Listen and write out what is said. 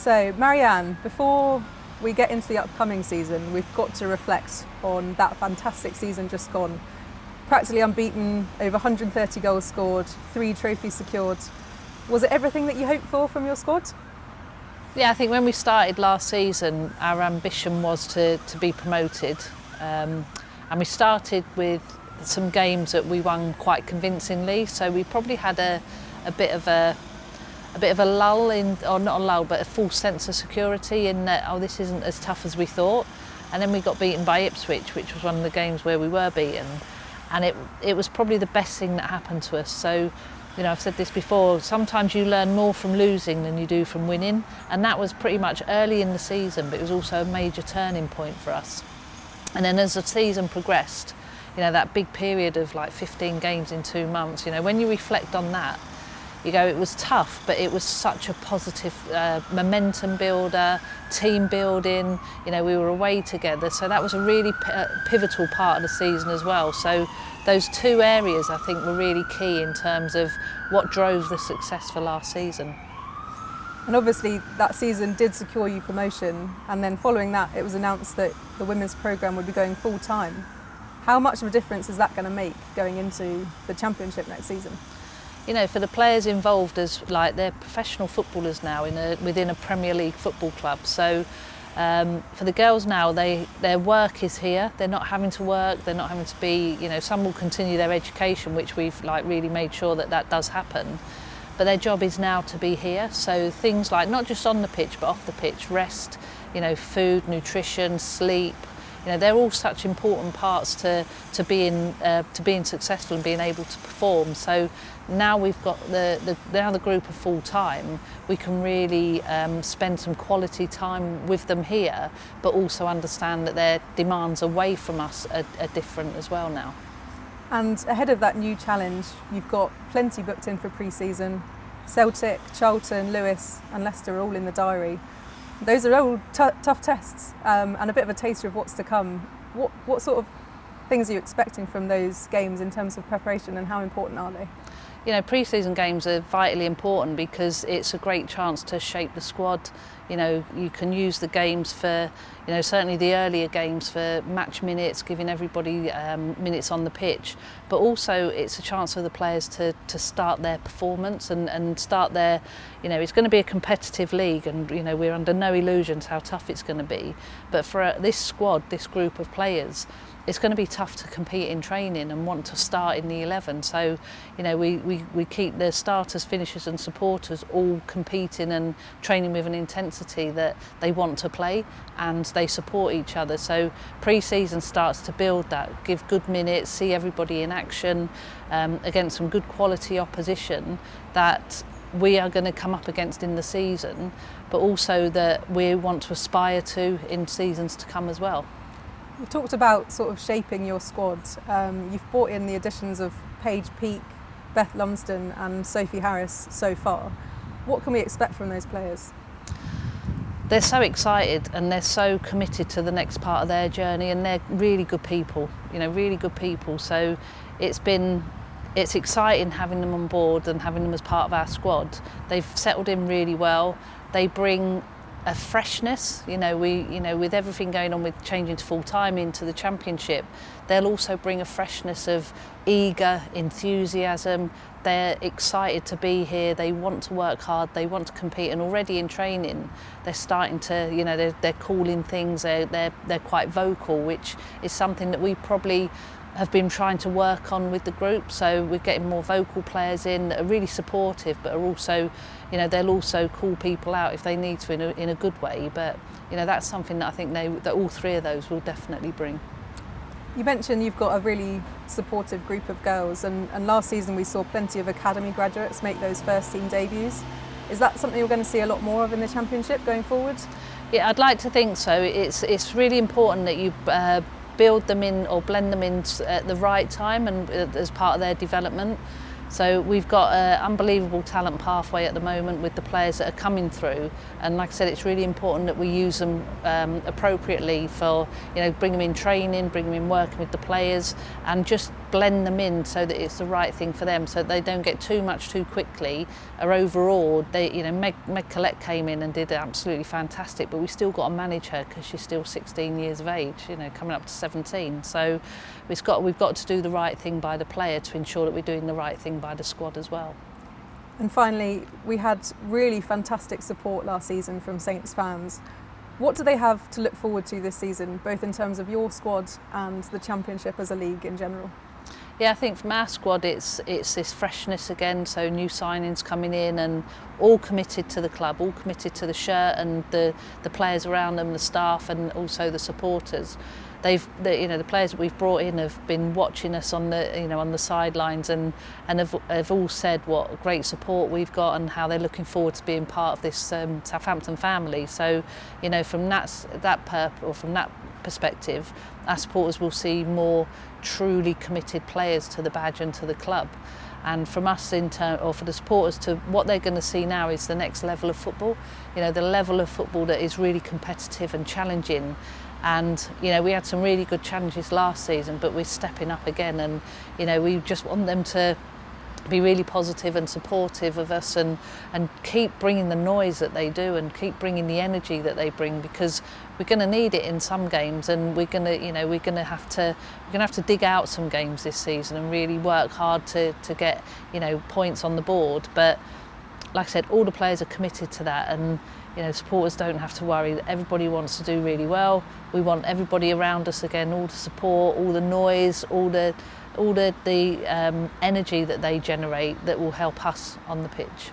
So, Marieanne, before we get into the upcoming season, we've got to reflect on that fantastic season just gone. Practically unbeaten, over 130 goals scored, 3 trophies secured. Was it everything that you hoped for from your squad? Yeah, I think when we started last season, our ambition was to be promoted. And we started with some games that we won quite convincingly, so we probably had a bit of a lull in, or not a lull, but a false sense of security in that, oh, this isn't as tough as we thought. And then we got beaten by Ipswich, which was one of the games where we were beaten. And it was probably the best thing that happened to us. So, you know, I've said this before, sometimes you learn more from losing than you do from winning. And that was pretty much early in the season, but it was also a major turning point for us. And then as the season progressed, you know, that big period of like 15 games in 2 months, you know, when you reflect on that, you go, it was tough, but it was such a positive momentum builder, team building. You know, we were away together, so that was a really pivotal part of the season as well. So those 2 areas, I think, were really key in terms of what drove the success for last season. And obviously that season did secure you promotion, and then following that it was announced that the women's programme would be going full time. How much of a difference is that going to make going into the championship next season? You know, for the players involved, as like they're professional footballers now within a Premier League football club. So for the girls now, their work is here. They're not having to work. They're not having to be. You know, some will continue their education, which we've like really made sure that does happen. But their job is now to be here. So things like not just on the pitch but off the pitch, rest. You know, food, nutrition, sleep. You know, they're all such important parts to being successful and being able to perform. So now we've got the group are full time. We can really spend some quality time with them here, but also understand that their demands away from us are different as well now. And ahead of that new challenge, you've got plenty booked in for pre-season. Celtic, Charlton, Lewis and Leicester are all in the diary. Those are all tough tests and a bit of a taster of what's to come. What sort of things are you expecting from those games in terms of preparation, and how important are they? You know, pre-season games are vitally important because it's a great chance to shape the squad. You know, you can use the games for, you know, certainly the earlier games for match minutes, giving everybody minutes on the pitch, but also it's a chance for the players to start their performance and start their, you know, it's going to be a competitive league, and, you know, we're under no illusions how tough it's going to be. But for this squad, this group of players, it's going to be tough to compete in training and want to start in the 11. So, you know, we keep the starters, finishers and supporters all competing and training with an intensity that they want to play, and they support each other. So pre-season starts to build that, give good minutes, see everybody in action against some good quality opposition that we are going to come up against in the season, but also that we want to aspire to in seasons to come as well. We've talked about sort of shaping your squad. You've brought in the additions of Paige Peake, Beth Lumsden and Sophie Harris so far. What can we expect from those players? They're so excited and they're so committed to the next part of their journey, and they're really good people, you know, really good people. So it's exciting having them on board and having them as part of our squad. They've settled in really well. They bring a freshness, you know, with everything going on with changing to full time into the championship, they'll also bring a freshness of eager enthusiasm. They're excited to be here, they want to work hard, they want to compete, and already in training they're starting to, you know, they're calling things, they're quite vocal, which is something that we probably have been trying to work on with the group. So we're getting more vocal players in that are really supportive, but are also, you know, they'll also call people out if they need to in a good way. But, you know, that's something that I think that all 3 of those will definitely bring. You mentioned you've got a really supportive group of girls, and last season we saw plenty of academy graduates make those first team debuts. Is that something you're going to see a lot more of in the championship going forward? Yeah, I'd like to think so. It's really important that you build them in or blend them in at the right time and as part of their development. So we've got an unbelievable talent pathway at the moment with the players that are coming through, and like I said, it's really important that we use them appropriately for, bring them in training, bring them in working with the players, and just blend them in so that it's the right thing for them, so that they don't get too much too quickly or overawed. Meg Collette came in and did absolutely fantastic, but we still got to manage her because she's still 16 years of age, coming up to 17. So we've got to do the right thing by the player to ensure that we're doing the right thing by the squad as well. And finally, we had really fantastic support last season from Saints fans. What do they have to look forward to this season, both in terms of your squad and the Championship as a league in general? Yeah, I think from our squad it's this freshness again, so new signings coming in and all committed to the club, all committed to the shirt and the players around them, the staff and also the supporters. The players that we've brought in have been watching us on the sidelines and have all said what great support we've got and how they're looking forward to being part of this Southampton family. So, from that perspective, our supporters will see more truly committed players to the badge and to the club. And from us for the supporters, to what they're going to see now is the next level of football. The level of football that is really competitive and challenging. And we had some really good challenges last season, but we're stepping up again, and we just want them to be really positive and supportive of us and keep bringing the noise that they do and keep bringing the energy that they bring, because we're going to need it in some games, and we're going to have to dig out some games this season and really work hard to get points on the board. But like I said, all the players are committed to that, and supporters don't have to worry. Everybody wants to do really well. We want everybody around us again, all the support, all the noise, all the energy that they generate that will help us on the pitch.